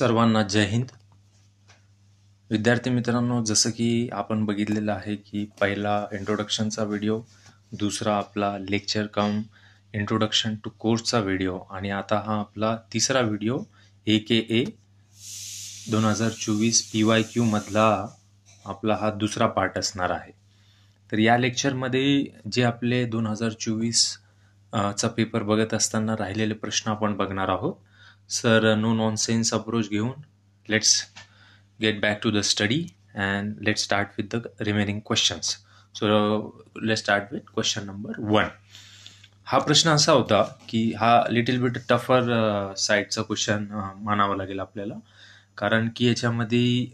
सर्वांना जय हिंद. विद्यार्थी मित्रांनो, जसं की आपण बघितलेलं आहे की पहिला इंट्रोडक्शनचा व्हिडिओ, दुसरा आपला लेक्चर कम इंट्रोडक्शन टू कोर्सचा व्हिडिओ आणि आता हा आपला तिसरा व्हिडिओ AKA 2024 PYQ मधला आपला हा दुसरा पार्ट असणार आहे. तर या लेक्चरमध्ये जे आपले 2024 चा पेपर बघत असताना राहिलेले प्रश्न आपण बघणार आहोत. सर नो नॉनसेन्स अप्रोच घेऊन let's get back to the study and let's start with the remaining questions. So let's start with question number 1. हा प्रश्न असा होता की हा लिटिल बिट टफर साईडचा क्वेश्चन मानावा लागेल आपल्याला, कारण की याच्यामध्ये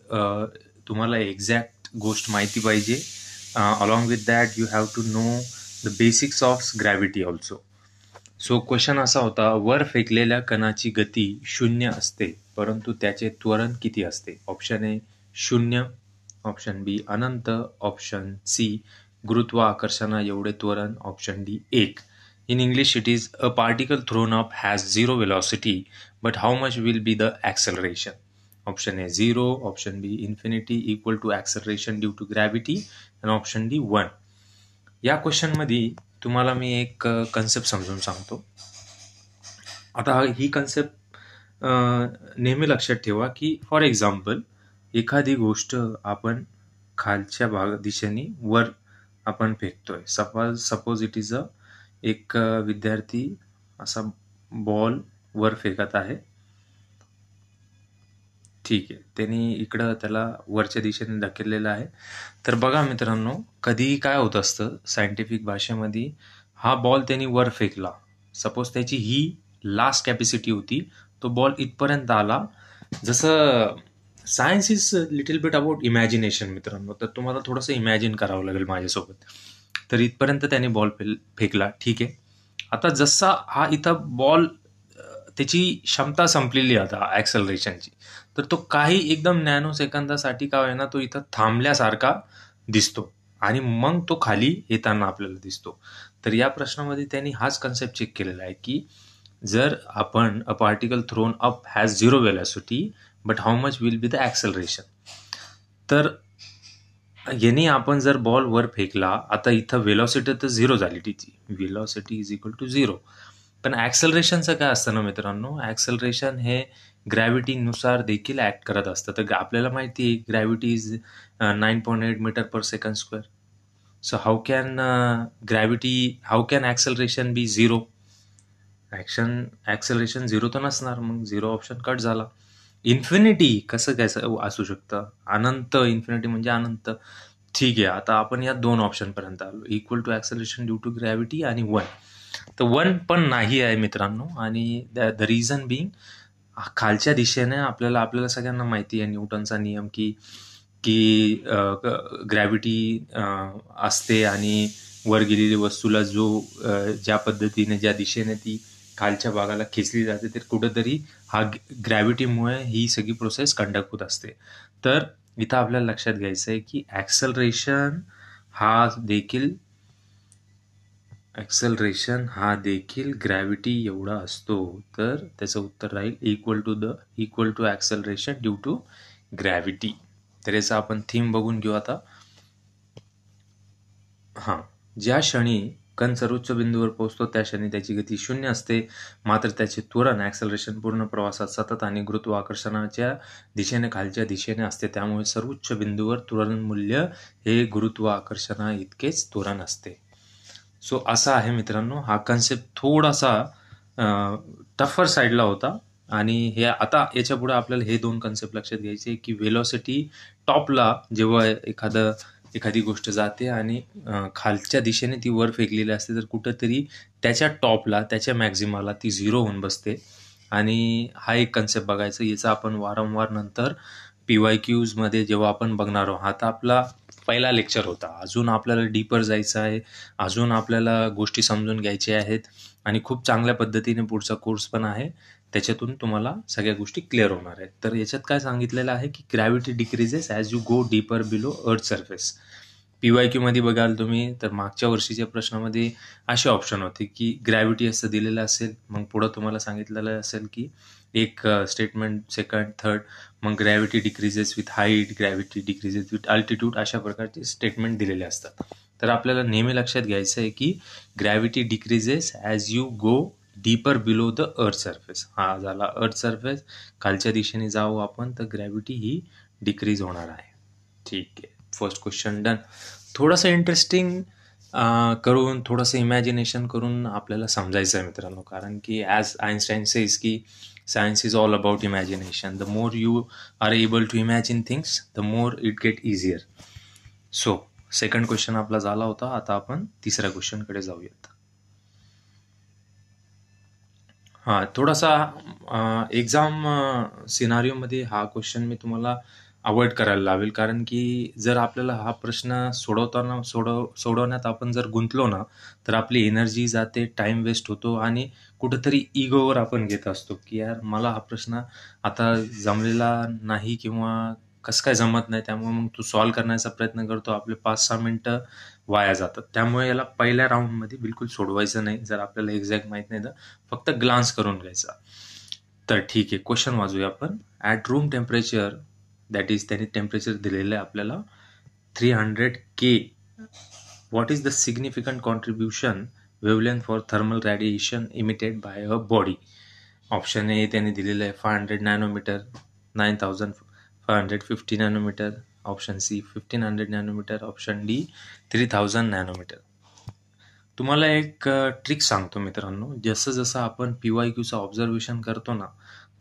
तुम्हाला एक्झॅक्ट गोष्ट माहिती पाहिजे. Along with that you have to know the basics of gravity also. So question असा होता, वर फेकलेल्या कणाची गती 0 असते परंतु त्याचे त्वरण किती असते? ऑप्शन ए 0, ऑप्शन बी अनंत, ऑप्शन सी गुरुत्वाकर्षणा एवढे त्वरण, option D 1. In English it is a particle thrown up has zero velocity but how much will be the acceleration? Option A 0, option B infinity equal to acceleration due to gravity and option D 1. या question मध्ये तुम्हाला मी एक concept समजून सांगतो. आता ही concept नेहमी लक्षात ठेवा की फॉर एक्झाम्पल एखादी गोष्ट आपण खालच्या दिशेने वर आपण फेकतोय. सपोज इट इज एक विद्यार्थी असा बॉल वर फेकत आहे. ठीक आहे, त्यांनी इकडं त्याला वरच्या दिशेने ढकललेलं आहे. तर बघा मित्रांनो, कधीही काय होत असतं सायंटिफिक भाषेमध्ये, हा बॉल त्यांनी वर फेकला, सपोज त्याची ही लास्ट कॅपॅसिटी होती, तो बॉल इथपर्यंत आला. जसं science is little bit about imagination मित्रांनो, तर तुम्हाला थोडंसं इमॅजिन करावं लागेल माझ्यासोबत. तर इथपर्यंत त्याने बॉल फेकला. ठीक आहे, आता जसा हा इथं बॉल त्याची क्षमता संपलेली आता ॲक्सलरेशनची, तर तो काही एकदम नॅनो सेकंदासाठी का होईना तो इथं थांबल्यासारखा दिसतो आणि मग तो खाली येताना आपल्याला दिसतो. तर या प्रश्नामध्ये त्यांनी हाच कन्सेप्ट चेक केलेला आहे की जर आपण a particle throne up has 0 velocity but how much will be the acceleration. तर याने आपण जर बॉल वर फेकला, आता इथं वेलॉसिटी तर 0 झाली, तिची वेलॉसिटी इज इक्वल टू 0. पण ॲक्सलरेशनचं काय असतं ना मित्रांनो, ॲक्सलरेशन हे ग्रॅव्हिटीनुसार देखील ॲक्ट करत असतं. तर आपल्याला माहिती आहे gravity is 9.8 metre per second square. So how can acceleration be 0? Acceleration 0 तर नसणार, मग 0 ऑप्शन कट झाला. इन्फिनिटी कसं काय असू शकतं? अनंत, इन्फिनिटी म्हणजे अनंत. ठीक आहे, आता आपण या 2 ऑप्शन पर्यंत आलो, equal to acceleration due to gravity आणि 1. तर 1 पण नाही आहे मित्रांनो, आणि द रिझन बिंग खालच्या दिशेने आपल्याला सगळ्यांना माहिती आहे न्यूटनचा नियम की ग्रॅव्हिटी असते आणि वर गेलेली वस्तूला ज्या पद्धतीने ज्या दिशेने ती खालच्या भागाला खेचली जाते, तर कुठंतरी हा ग्रॅव्हिटीमुळे ही सगळी प्रोसेस कंडक्ट होत असते. तर इथं आपल्याला लक्षात घ्यायचं आहे की ॲक्सलरेशन हा देखील ग्रॅव्हिटी एवढा असतो. तर त्याचं उत्तर राहील equal to acceleration due to gravity. तर याचा आपण थीम बघून घेऊ आता. ज्या क्षणी कण सर्वोच्च बिंदूवर पोहोचतो त्या क्षणी त्याची गती 0 असते, मात्र त्याचे त्वरण ॲक्सलरेशन पूर्ण प्रवासात सतत आणि गुरुत्वाकर्षणाच्या दिशेने खालच्या दिशेने असते. त्यामुळे सर्वोच्च बिंदूवर त्वरण मूल्य हे गुरुत्वाकर्षणा इतकेच त्वरण असते. सो असा आहे मित्रांनो, हा कन्सेप्ट थोडासा टफर साईडला होता. आणि हे आता याच्या पुढे आपल्याला हे 2 कन्सेप्ट लक्षात घ्यायचे की वेलॉसिटी टॉपला जेव्हा एखादी गोष्ट जाते आणि खालच्या दिशेने ती वर फेकलेली असते, तर कुठंतरी त्याच्या टॉपला, त्याच्या मॅक्झिमाला ती 0 होऊन बसते. आणि हा एक कन्सेप्ट बघायचा, याचा आपण वारंवार नंतर PYQs मध्ये जेव्हा आपण बघणार आहोत. आता आपला पहिला लेक्चर होता, अजून आपल्याला डीपर जायचं आहे, अजून आपल्याला गोष्टी समजून घ्यायच्या आहेत आणि खूप चांगल्या पद्धतीने पुढचा कोर्स पण आहे, त्याच्यातून तुम्हाला सगळ्या गोष्टी क्लिअर होणार आहेत. तर याच्यात काय सांगितलेलं आहे की gravity decreases as you go deeper below earth surface. PYQ मध्ये बघाल तुम्ही तर मागच्या वर्षीच्या प्रश्नामध्ये असे ऑप्शन होते की ग्रॅव्हिटी असं दिलेलं असेल, मग पुढं तुम्हाला सांगितलेलं असेल की एक स्टेटमेंट सेकंड थर्ड, मग gravity decreases with height, gravity decreases with altitude, अशा प्रकारचे स्टेटमेंट दिलेले असतात. तर आपल्याला नेहमी लक्षात घ्यायचं आहे की gravity decreases as you go deeper below the earth surface. हा झाला अर्थ सरफेस, खालच्या दिशेने जाऊ आपण तर ग्रॅव्हिटी ही डिक्रीज होणार आहे. ठीक आहे, फर्स्ट क्वेश्चन डन. थोडंसं इंटरेस्टिंग करून, थोडंसं इमॅजिनेशन करून आपल्याला समजायचं आहे मित्रांनो, कारण की ॲज आइन्स्टाईन सेज की science is all about imagination. The more you are able to imagine things the more it get easier. So second question आपला झाला होता. आता आपण तिसऱ्या क्वेश्चनकडे जाऊयात. हां, थोडासा एक्झाम सिनारिओमध्ये हा क्वेश्चन मी तुम्हाला अवॉइड करायला लावेल, कारण की जर आपल्याला हा प्रश्न सोडवण्यात आपण जर गुंतलो ना, तर आपली एनर्जी जाते, टाईम वेस्ट होतो आणि कुठंतरी इगोवर आपण घेत असतो की यार मला हा प्रश्न आता जमलेला नाही किंवा कसं काय जमत नाही, त्यामुळे मग तू सॉल्व्ह करण्याचा प्रयत्न करतो, आपले 5-6 मिनटं वाया जातात. त्यामुळे याला पहिल्या राऊंडमध्ये बिलकुल सोडवायचं नाही. जर आपल्याला एक्झॅक्ट माहीत नाही तर फक्त ग्लान्स करून घ्यायचा. तर ठीक आहे, क्वेश्चन वाचूया आपण. At room temperature, that is त्यांनी टेम्परेचर दिलेलं आहे आपल्याला 300K, what is the significant contribution wavelength for thermal radiation emitted by a body. Option A त्यांनी दिलेलं आहे 500 nanometre, 9550 nanometre, option C 1500 nanometre, option D 3000 nanometre. तुम्हाला एक ट्रिक सांगतो मित्रांनो, जसं जसं आपण PYQचं ऑब्झर्वेशन करतो ना,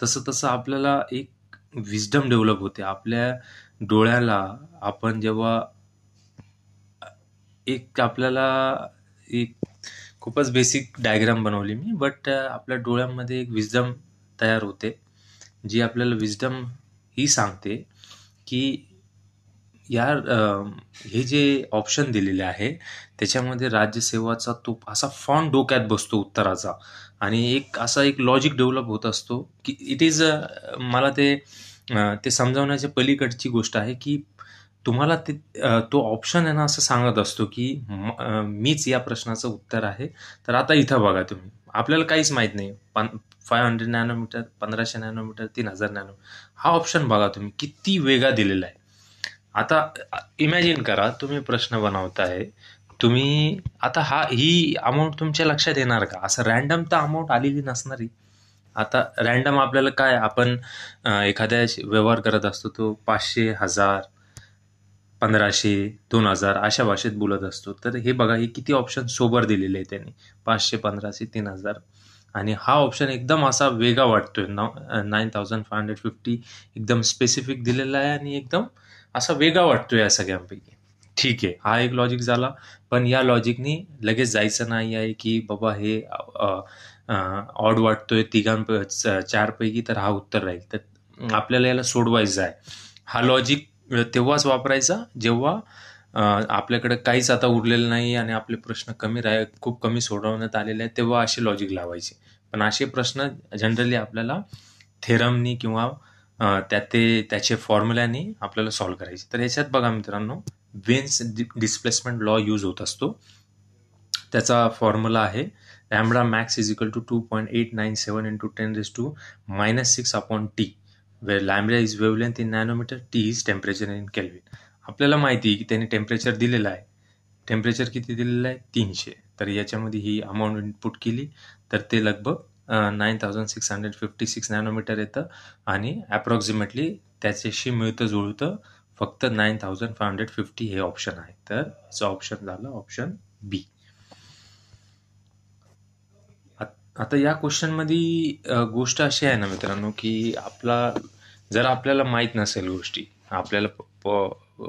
तसं तसं आपल्याला एक विजडम डेव्हलप होते. आपल्या डोळ्याला आपण जेव्हा आपल्याला एक खूपच बेसिक डायग्राम बनवली मी, बट आपल्या डोळ्यांमध्ये एक विजडम तयार होते, जी आपल्याला विजडम ही सांगते की यार हे जे ऑप्शन दिलेले आहे त्याच्यामध्ये राज्यसेवाचा तो असा फॉन्ट डोक्यात बसतो उत्तराचा, आणि एक लॉजिक डेव्हलप होत असतो की इट इज मला ते समजावण्याच्या पलीकडची गोष्ट आहे की तुम्हाला तो ऑप्शन आहे ना असं सांगत असतो की मीच या प्रश्नाचं उत्तर आहे. तर आता इथं बघा तुम्ही, आपल्याला काहीच माहीत नाही, 500 नॅनोमीटर, 1500 नॅनोमीटर, 3000 नॅनोमीटर, हा ऑप्शन बघा तुम्ही किती वेगळा दिलेला आहे. आता इमॅजिन करा तुम्ही प्रश्न बनवताय, तुम्ही आता ही अमाऊंट तुमच्या लक्षात येणार का? असं रॅन्डम तर अमाऊंट आलेली नसणारी. आता रॅन्डम आपल्याला काय, आपण एखाद्या व्यवहार करत असतो तो 500, 1000, 1500, 2000 अशा भाषेत बोलत असतो. तर हे बघा, हे किती ऑप्शन सोबर दिलेले आहे त्यांनी, 500, 1500, 3000, आणि हा ऑप्शन एकदम असा वेगळा वाटतोय 9550, एकदम स्पेसिफिक दिलेला आहे आणि एकदम असा वेगळा वाटतोय या सगळ्यांपैकी. ठीक आहे, हा एक लॉजिक झाला. पण या लॉजिकनी लगेच जायचं नाही आहे की बाबा हे ऑड वाटतोय चारपैकी, तर हा उत्तर राहील. तर आपल्याला याला सोडवायचं आहे. हा लॉजिक तेव्हाच वापरायचा जेव्हा आपल्याकडे काहीच आता उरलेलं नाही आणि आपले प्रश्न खूप कमी सोडवण्यात आलेले आहेत, तेव्हा असे लॉजिक लावायचे. पण असे प्रश्न जनरली आपल्याला थेरमनी किंवा त्याचे फॉर्म्युल्यानी आपल्याला सॉल्व्ह करायचे. तर याच्यात बघा मित्रांनो, वेन्स डिस्प्लेसमेंट लॉ यूज होत असतो. त्याचा फॉर्म्युला आहे lambda max is equal to 2.897 into 10⁻⁶/T, where lambda is wavelength in nanometre, T is temperature in kelvin. आपल्याला माहिती आहे की त्यांनी टेम्परेचर दिलेलं आहे. टेम्परेचर किती दिलेलं आहे? 300. तर याच्यामध्ये ही अमाऊंट इनपुट केली तर ते लगभग 9656 नॅनोमीटर येतं, आणि अप्रॉक्सिमेटली त्याच्याशी मिळतं जुळतं फक्त 9550 हे ऑप्शन आहे. तर याचं ऑप्शन झालं ऑप्शन बी. आता या क्वेश्चनमध्ये गोष्ट अशी आहे ना मित्रांनो, की जर आपल्याला माहीत नसेल गोष्टी, आपल्याला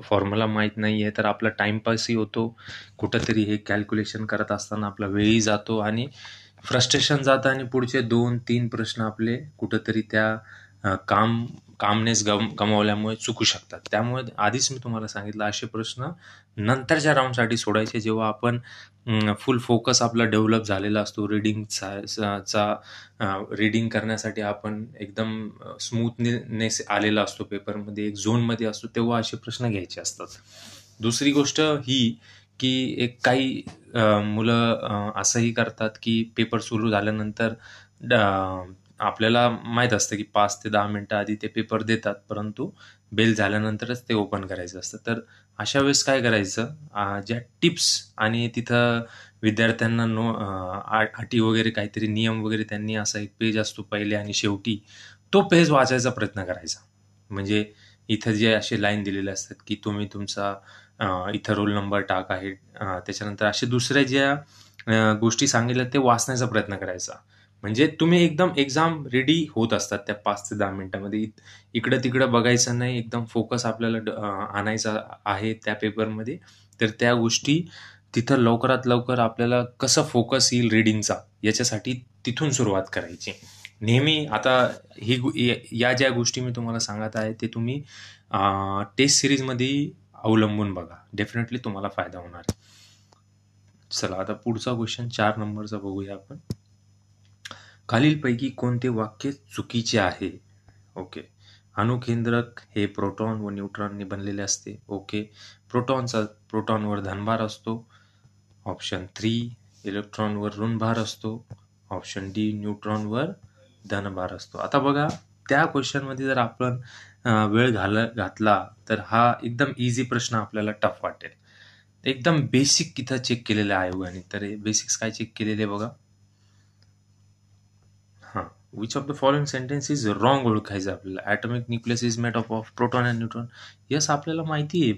फॉर्म्युला माहीत नाही आहे, तर आपला टाईमपासही होतो, कुठंतरी हे कॅल्क्युलेशन करत असताना आपला वेळही जातो आणि फ्रस्ट्रेशन जातं, आणि पुढचे 2-3 प्रश्न आपले कुठंतरी त्या कामनेस गमावल्यामुळे चुकू शकतात. त्यामुळे आधीच मी तुम्हाला सांगितलं, असे प्रश्न नंतरच्या राऊंडसाठी सोडायचे जेव्हा आपण फुल फोकस आपला डेव्हलप झालेला असतो. रीडिंग करण्यासाठी आपण एकदम स्मूथनेस आलेला असतो पेपरमध्ये, एक झोनमध्ये असतो, तेव्हा असे प्रश्न घ्यायचे असतात. दुसरी गोष्ट ही की काही मुलं असंही करतात की पेपर सुरू झाल्यानंतर आपल्याला माहीत असतं की 5 ते 10 मिनिटं आधी ते पेपर देतात, परंतु बेल झाल्यानंतरच ते ओपन करायचं असतं. तर अशा वेळेस काय करायचं, ज्या टिप्स आणि तिथं विद्यार्थ्यांना अटी वगैरे काहीतरी नियम वगैरे त्यांनी असा एक पेज असतो पहिले आणि शेवटी, तो पेज वाचायचा प्रयत्न करायचा. म्हणजे इथं जे असे लाईन दिलेले असतात की तुम्ही तुमचा इथं रोल नंबर टाका आहे, त्याच्यानंतर असे दुसऱ्या ज्या गोष्टी सांगितल्या ते वाचण्याचा प्रयत्न करायचा. म्हणजे तुम्ही एकदम एक्झाम रेडी होत असतात त्या 5 ते 10 मिनिटांमध्ये. इकडं-तिकडं बघायचं नाही, एकदम फोकस आपल्याला आणायचा आहे त्या पेपरमध्ये. तर त्या गोष्टी तिथं लवकरात लवकर आपल्याला कसं फोकस येईल रीडिंगचा, याच्यासाठी तिथून सुरुवात करायची. नेहमी आता या ज्या गोष्टी मी तुम्हाला सांगत आहे, ते तुम्ही टेस्ट सिरीजमध्ये अवलंबून बघा. डेफिनेटली तुम्हाला फायदा होणार आहे. चला आता पुढचा क्वेश्चन 4 नंबरचा बघूया आपण. खालीलपैकी कोणते वाक्य चुकीचे आहे? ओके. अणुकेंद्रक हे प्रोटॉन व न्यूट्रॉनने बनलेले असते. ओके. प्रोटॉनवर धनभार असतो. ऑप्शन 3. इलेक्ट्रॉनवर ऋणभार असतो. Option D. न्यूट्रॉनवर धनभार असतो. आता बघा, त्या क्वेश्चनमध्ये जर आपण वेळ घातला तर हा एकदम इझी प्रश्न आपल्याला टफ वाटेल. एकदम बेसिक इथं चेक केलेलं आहे आयोगाने. तर बेसिक्स काय चेक केलेले बघा. हां, which of the following sentence is wrong ओळखायचं आपल्याला. Atomic nucleus is made up of proton and neutron. Yes, आपल्याला माहिती आहे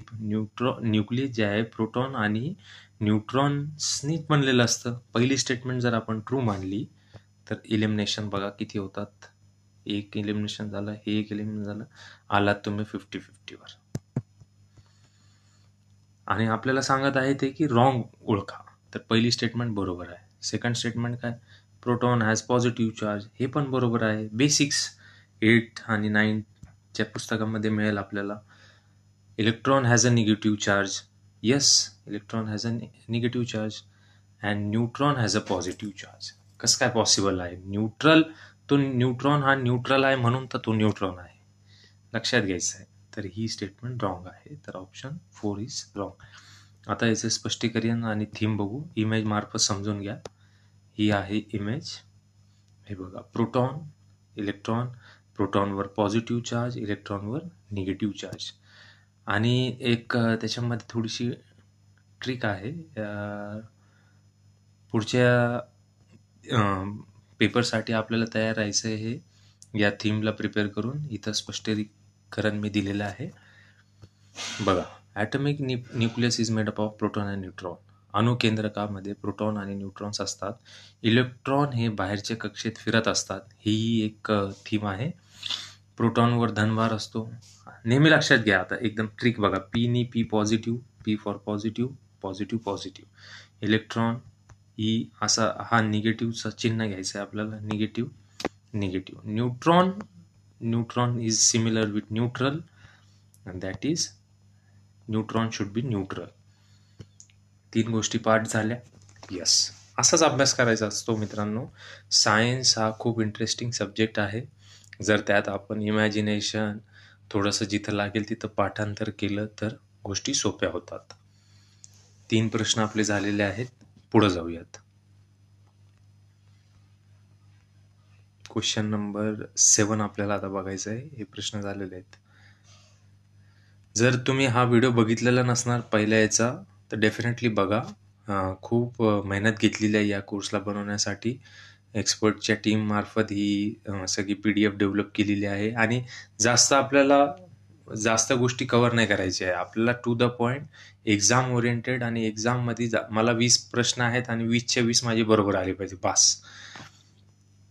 न्यूक्लियस जे आहे प्रोटॉन आणि न्यूट्रॉन्सनीच बनलेलं असतं. पहिली स्टेटमेंट जर आपण ट्रू मानली तर इलिमिनेशन बघा किती होतात. एक इलिमिनेशन झालं, हे एक इलिमिनेशन झालं, आलात तुम्ही 50-50वर. आणि आपल्याला सांगत आहे ते की रॉंग ओळखा. तर पहिली स्टेटमेंट बरोबर आहे. सेकंड स्टेटमेंट काय, प्रोटॉन हॅज पॉझिटिव्ह चार्ज, हे पण बरोबर आहे. बेसिक्स 8 आणि 9च्या पुस्तकामध्ये मिळेल आपल्याला. Electron has a negative charge. Yes, electron has a negative charge and neutron has a positive charge. कसं काय पॉसिबल आहे? न्यूट्रॉन हा न्यूट्रल आहे म्हणून तर तो न्यूट्रॉन आहे, लक्षात घ्यायचं आहे. तर ही स्टेटमेंट रॉंग आहे. तर ऑप्शन 4 इज रॉंग. आता याचे स्पष्टीकरण आणि थीम बघू. इमेज मार्फत समजून घ्या. ही आहे इमेज. हे बघा, प्रोटॉन, इलेक्ट्रॉन, प्रोटॉनवर पॉझिटिव्ह चार्ज, इलेक्ट्रॉनवर निगेटिव्ह चार्ज. आणि एक त्याच्यामध्ये थोडीशी ट्रिक आहे. पुढच्या पेपरसाठी आपल्याला तयार राहायचं आहे. हे या थीमला प्रिपेअर करून इथं स्पष्टीकरण मी दिलेलं आहे. बघा, atomic nucleus is made up of proton and neutron. अणुकेंद्रकामध्ये प्रोटॉन आणि न्यूट्रॉन्स असतात. इलेक्ट्रॉन हे बाहेरच्या कक्षेत फिरत असतात. ही एक थीम आहे. प्रोटॉनवर धनभार असतो. नेहमी लक्षात घ्या. आता एकदम ट्रिक बघा. P positive, P for positive, positive positive. Electron ही असा हा निगेटिव्हचं चिन्ह घ्यायचं आहे आपल्याला. Negative. Neutron is similar with neutral and that is neutron should be neutral. 3 गोष्टी पाठ झाल्या. यस, असाच अभ्यास करायचा असतो मित्रांनो. सायन्स हा खूप इंटरेस्टिंग सब्जेक्ट आहे. जर त्यात आपण इमॅजिनेशन थोडंसं जिथं लागेल तिथं पाठांतर केलं तर गोष्टी सोप्या होतात. 3 प्रश्न आपले झालेले आहेत. पुढे जाऊयात. क्वेश्चन नंबर 7 आपल्याला आता बघायचं आहे. हे प्रश्न झालेले आहेत. जर तुम्ही हा व्हिडिओ बघितलेला नसणार पहिल्या याचा तर डेफिनेटली बघा. खूप मेहनत घेतलेली आहे या कोर्सला बनवण्यासाठी. एक्सपर्टच्या टीममार्फत ही सगळी PDF डेव्हलप केलेली आहे. आणि आपल्याला जास्त गोष्टी कव्हर नाही करायच्या आहे. आपल्याला to the point, exam oriented. आणि एक्झाममध्ये मला 20 प्रश्न आहेत आणि 20च्या 20 माझे बरोबर आले पाहिजे, पास.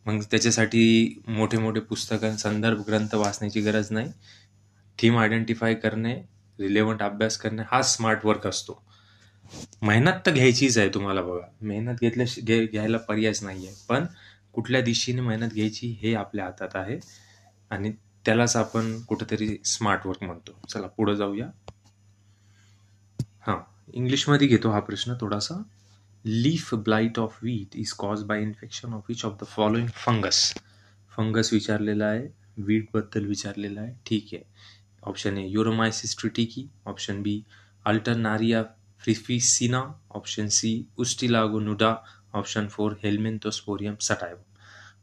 मग त्याच्यासाठी मोठे मोठे पुस्तकं, संदर्भ ग्रंथ वाचण्याची गरज नाही. थीम आयडेंटिफाय करणे, रिलेव्हंट अभ्यास करणे हा स्मार्ट वर्क असतो. मेहनत तर घ्यायचीच आहे तुम्हाला. बघा, मेहनत घ्यायला पर्यायच नाही आहे. पण कुठल्या दिशेने मेहनत घ्यायची हे आपल्या हातात आहे. आणि त्यालाच आपण कुठेतरी स्मार्ट वर्क म्हणतो. चला पुढे जाऊया. हां, इंग्लिशमध्ये घेतो हा प्रश्न थोडासा. Leaf blight of wheat is cause by infection of which of the following fungus विचारलेला आहे. व्हीटबद्दल विचारलेला आहे. ठीक आहे. Option A Uromyces tritici, option B Alternaria triticina, option C Ustilago nuda, option 4 Helminthosporium sativum.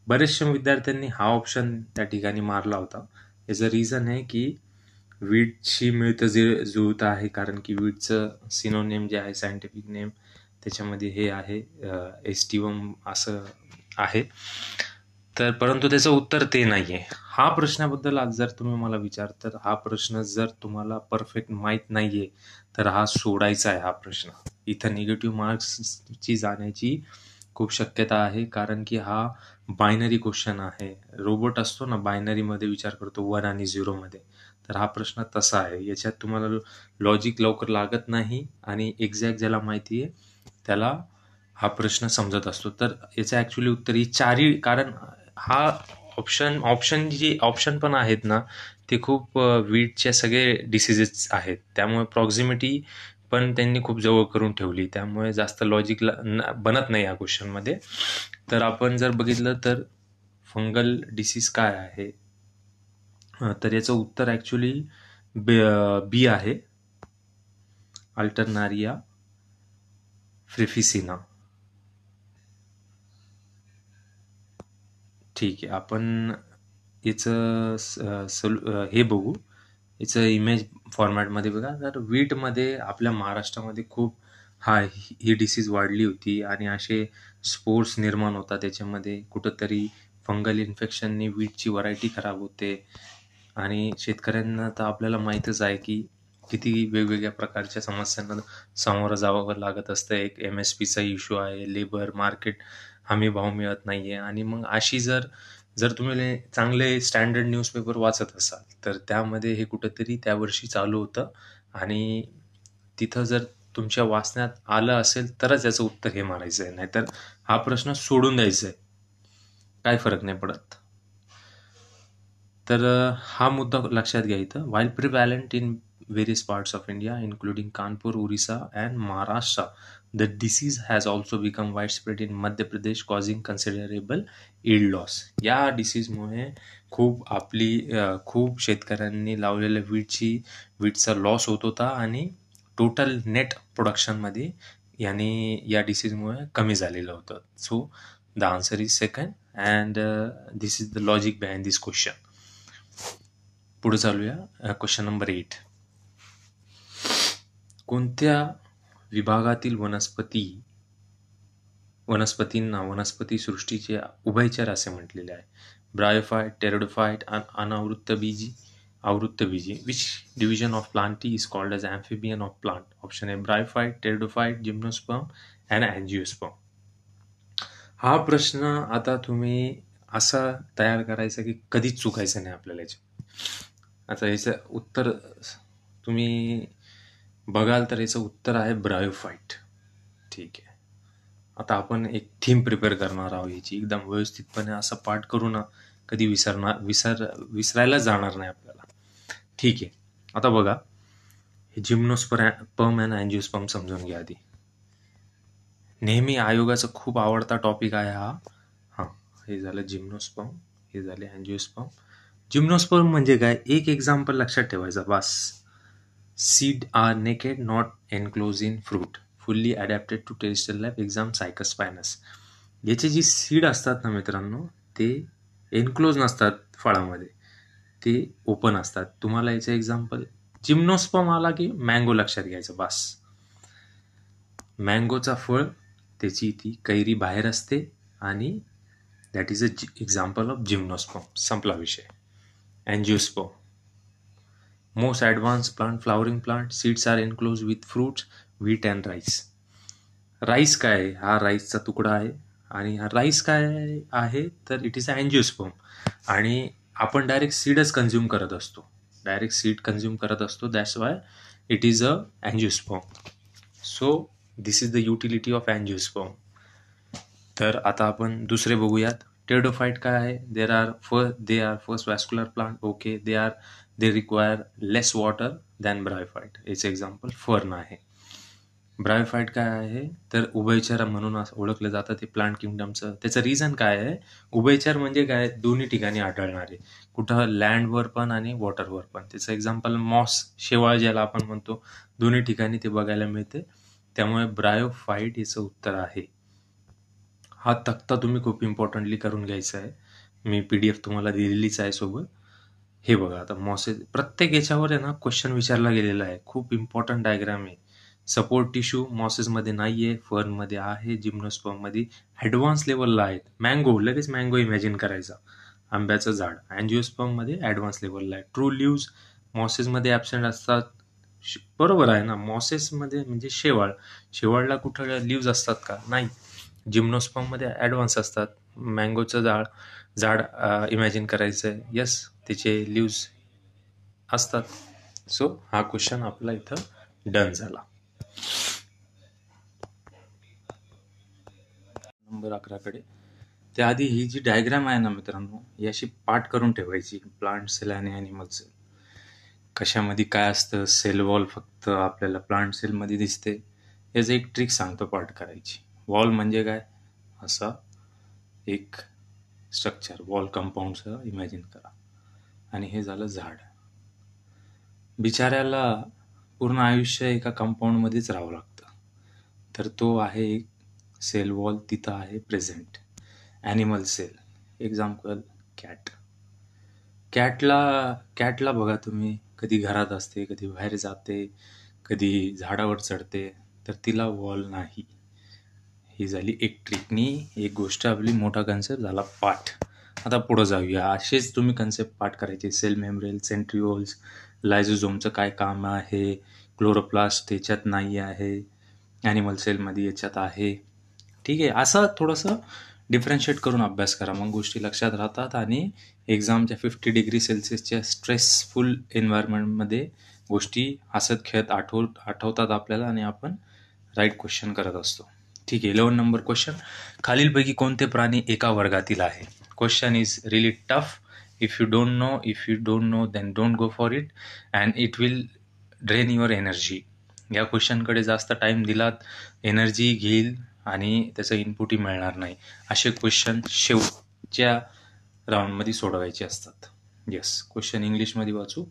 बरेचशा विद्यार्थ्यांनी हा ऑप्शन त्या ठिकाणी मारला होता. याचं रिझन आहे की वीटशी मिळतं जुळतं आहे, कारण की वीटचं सिनोनेम जे आहे, सायंटिफिक नेम त्याच्यामध्ये हे आहे, एस्टिवम असं आहे. तर परंतु त्याचं उत्तर ते नाहीये. हा प्रश्नाबद्दल आज जर तुम्ही मला विचार, तर हा प्रश्न जर तुम्हाला परफेक्ट माहीत नाहीये तर हा सोडायचा आहे. हा प्रश्न इथं निगेटिव्ह मार्क्सची जाण्याची खूप शक्यता आहे, कारण की हा बायनरी क्वेश्चन आहे. रोबोट असतो ना, बायनरीमध्ये विचार करतो 1 आणि 0 मध्ये. तर हा प्रश्न तसा आहे. याच्यात तुम्हाला लॉजिक लवकर लागत नाही आणि एक्झॅक्ट ज्याला माहिती आहे त्याला हा प्रश्न समजत असतो. तर याचं ॲक्च्युअली उत्तर ही चारही, कारण हा ऑप्शन पण आहेत ना, ते खूप वीटचे सगळे डिसिजेस आहेत. त्यामुळे प्रॉक्झिमिटी पण त्यांनी खूप जवळ करून ठेवली. त्यामुळे जास्त लॉजिक बनत नाही या क्वेश्चनमध्ये. तर आपण जर बघितलं तर फंगल डिसीज काय आहे, तर याचं उत्तर ॲक्च्युली बी आहे, अल्टरनारिया फ्रिफिसिना. ठीक आहे, आपण याचं हे बघू. याचं इमेज फॉर्मॅटमध्ये बघा. तर वीटमध्ये आपल्या महाराष्ट्रामध्ये खूप ही डिसीज वाढली होती आणि असे स्पोर्स निर्माण होतात त्याच्यामध्ये. कुठंतरी फंगल इन्फेक्शननी वीटची व्हरायटी खराब होते आणि शेतकऱ्यांना तर आपल्याला माहीतच आहे की किती वेगवेगळ्या प्रकारच्या समस्यांना सामोरं जावं लागत असतं. एक MSPचा इश्यू आहे, लेबर मार्केट हमी भाव मिळत नाहीये. आणि मग अशी जर जर तुम्ही चांगले स्टँडर्ड न्यूजपेपर वाचत असाल तर त्यामध्ये हे कुठंतरी त्या वर्षी चालू होतं आणि तिथं जर तुमच्या वाचण्यात आलं असेल तरच याचं उत्तर हे मारायचं आहे, नाहीतर हा प्रश्न सोडून द्यायचा आहे, काय फरक नाही पडत. तर हा मुद्दा लक्षात घ्या इथं. While prevalent in various parts of India, including Kanpur, Orissa, and Maharashtra, the disease has also become widespread in Madhya Pradesh, causing considerable yield loss. या डिसीजमुळे खूप शेतकऱ्यांनी लावलेल्या वीटचा लॉस होत होता आणि टोटल नेट प्रोडक्शनमध्ये या डिसीजमुळे कमी झालेलं होतं. So the answer is second and this is the logic behind this question. पुढे चालूया. Question number 8. कोणत्या विभागातील वनस्पतींना वनस्पती सृष्टीचे उभयचर असे म्हटलेले आहे? ब्रायोफाइट, टेरिडोफाइट, आवृत्तबीजी. Which division of plant is called as amphibian of plant? Option आहे bryophyte, pteridophyte, gymnosperm and angiosperm. हा प्रश्न आता तुम्ही असा तयार करायचा की कधीच चुकायचं नाही आपल्याला याच्यात. आता याचं उत्तर तुम्ही बघाल तर याचं उत्तर आहे ब्रायोफाइट. ठीक आहे, आता आपण एक थीम प्रिपेअर करणार आहोत याची. एकदम व्यवस्थितपणे असं पाठ करू ना, कधी विसरायला जाणार नाही आपल्याला. ठीक आहे, आता बघा, हे जिम्नोस्पर्म अँड अँजिओस्पर्म समजून घ्या आधी. नेहमी आयोगाचा खूप आवडता टॉपिक आहे हा. हां, हे झालं जिम्नोस्पर्म, हे झाले अँजिओस्पर्म. जिम्नोस्पर्म म्हणजे काय, एक एक्झाम्पल लक्षात ठेवायचा बस. Seed are naked, not enclose in fruit, fully adapted to terrestrial life. Exam Cycas spinus. याचे जी सीड असतात ना मित्रांनो, ते एनक्लोज नसतात फळामध्ये, ते ओपन असतात. तुम्हाला याचं एक्झाम्पल जिम्नोस्पर्म आला की मँगो लक्षात घ्यायचं बस. मँगोचा फळ, त्याची ती कैरी बाहेर असते आणि that is a example of gymnosperm. संपला विषय. Angiosperm, most advanced plant, flowering plant, seeds are enclosed with fruits, wheat and rice. Rice काय आहे, हा राईसचा तुकडा आहे आणि हा राईस काय आहे तर इट इज अँजिओस्पर्म. आणि आपण डायरेक्ट सीडच कंझ्युम करत असतो, that's why it is a angiosperm. So this is the utility of angiosperm. तर आता आपण दुसरे बघूयात. टेरिडोफाइट काय आहे? They are first vascular plant. Okay, they require less water than bryophyte. याचं एक्झाम्पल फर्न आहे. ब्रायोफाइट काय आहे तर उभयचर म्हणून ओळखलं जातं ते प्लांट किंगडमचं. त्याचं रिझन काय आहे? उभयचर म्हणजे काय, दोन्ही ठिकाणी आढळणारे, कुठं लँडवर पण आणि वॉटरवर पण. त्याचं एक्झाम्पल मॉस, शेवाळ ज्याला आपण म्हणतो, दोन्ही ठिकाणी ते बघायला मिळते. त्यामुळे ब्रायोफाइट याचं उत्तर आहे. हा तक्ता तुम्ही खूप इम्पॉर्टंटली करून घ्यायचा आहे. मी PDF तुम्हाला दिलेलीच आहे सोबत. हे बघा आता मॉसेस प्रत्येक याच्यावर आहे ना क्वेश्चन विचारला गेलेला आहे. खूप इम्पॉर्टंट डायग्राम आहे. सपोर्ट टिश्यू मॉसेसमध्ये नाहीये, फर्नमध्ये आहे, जिम्नोस्पर्ममध्ये ॲडव्हान्स लेवलला आहेत. मँगो लगेच मँगो इमॅजिन करायचा. आंब्याचं झाड. अँजिओस्पर्ममध्ये ॲडव्हान्स लेवलला आहे. ट्रू लिव्ह्ज मॉसेसमध्ये ॲबसेंट असतात. बरोबर आहे ना. मॉसेसमध्ये म्हणजे शेवाळ. शेवाळला कुठं लिव्ह्ज असतात का? नाही. जिम्नोस्पर्ममध्ये ॲडव्हान्स असतात. मँगोचं झाड झाड इमॅजिन करायचं आहे. येस, त्याचे लिव्ह्ज असतात. सो हा क्वेश्चन आपला इथं डन झाला. नंबर 11 कडे. त्याआधी ही जी डायग्राम आहे ना मित्रांनो, ही अशी पाठ करून ठेवायची. प्लांट सेल आणि ॲनिमल सेल कशामध्ये काय असतं. सेल वॉल फक्त आपल्याला प्लांट सेलमध्ये दिसते. याचं एक ट्रिक सांगतो पाठ करायची. वॉल म्हणजे काय? असा एक स्ट्रक्चर वॉल कंपाऊंडचं इमॅजिन करा. आणि हे झालं झाड. बिचाऱ्याला पूर्ण आयुष्य एका कंपाऊंडमध्येच राहावं लागतं. तर तो आहे एक सेल वॉल, तिथं आहे present. Animal cell, example cat. कॅटला बघा तुम्ही, कधी घरात असते, कधी बाहेर जाते, कधी झाडावर चढते, तर तिला वॉल नाही. ही झाली एक ट्रिकनी एक गोष्ट आपली मोठा कन्सेप्ट झाला पाठ. आता पुढं जाऊया. असेच तुम्ही कन्सेप्ट पाठ करायचे. सेल मेम्ब्रेन, सेंट्रिओल्स, लायझोझोमचं काय काम आहे, क्लोरोप्लास्ट त्याच्यात नाही आहे, ॲनिमल सेलमध्ये याच्यात आहे. ठीक आहे. असं थोडंसं डिफरन्शिएट करून अभ्यास करा, मग गोष्टी लक्षात राहतात आणि एक्झामच्या 50 डिग्री सेल्सिअसच्या स्ट्रेसफुल एन्व्हायरमेंटमध्ये गोष्टी हसत खेळत आठवतात आपल्याला आणि आपण राईट क्वेश्चन करत असतो. ठीक आहे. 11 नंबर क्वेश्चन. खालीलपैकी कोणते प्राणी एका वर्गातील आहे? Question is really tough. If you don't know then don't go for it and it will drain your energy. या क्वेश्चनकडे जास्त टाईम दिलात एनर्जी घेईल आणि त्याचं इनपुटही मिळणार नाही. असे क्वेश्चन शेवटच्या राऊंडमध्ये सोडवायचे असतात. येस, क्वेश्चन इंग्लिशमध्ये वाचू.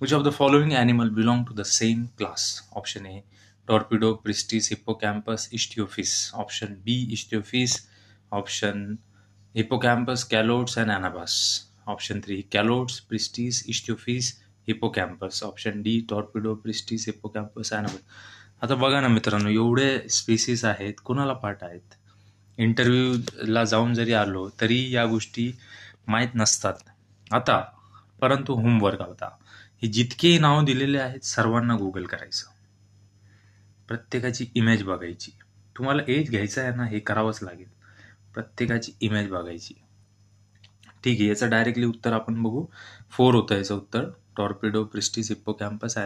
Which of the following animal belong to the same class? Option A Torpedo, Pristis, Hippocampus, Istiophorus. Option B Istiophorus. Option Hippocampus, Calotes and Anabas. Option 3 Calotes, Pristis, Istiophorus, Hippocampus. Option D Torpedo, Pristis, Hippocampus, Anabas. आता बघा ना मित्रांनो, एवढे spaces आहेत, कुणाला पाठ आहेत? इंटरव्ह्यूला जाऊन जरी आलो तरी या गोष्टी माहीत नसतात. आता परंतु होमवर्क होता, हे जितके नाव दिलेले आहेत सर्वांना गुगल करायचं, प्रत्येकाची इमेज बघायची. तुम्हाला एज घ्यायचं आहे ना, हे करावंच लागेल. प्रत्येकाची इमेज बघायची. ठीक आहे. याचं डायरेक्टली उत्तर आपण बघू. 4 होतं याचं उत्तर. Torpedo, Pristis, Hippocampus,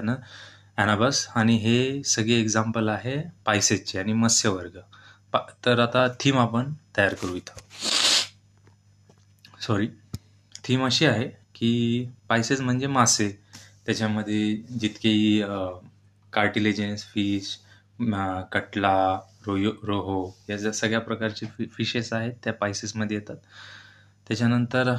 Anabas. आणि हे सगळे एक्झाम्पल आहे पायसेसचे आणि मत्स्यवर्ग. तर आता थीम आपण तयार करू इथं. थीम अशी आहे की पायसेस म्हणजे मासे, त्याच्यामध्ये जितकेही कार्टिलेजिनस फिश, कटला, रोहो या सगळ्या प्रकारचे फिशेस आहेत त्या पायसेसमध्ये येतात. त्याच्यानंतर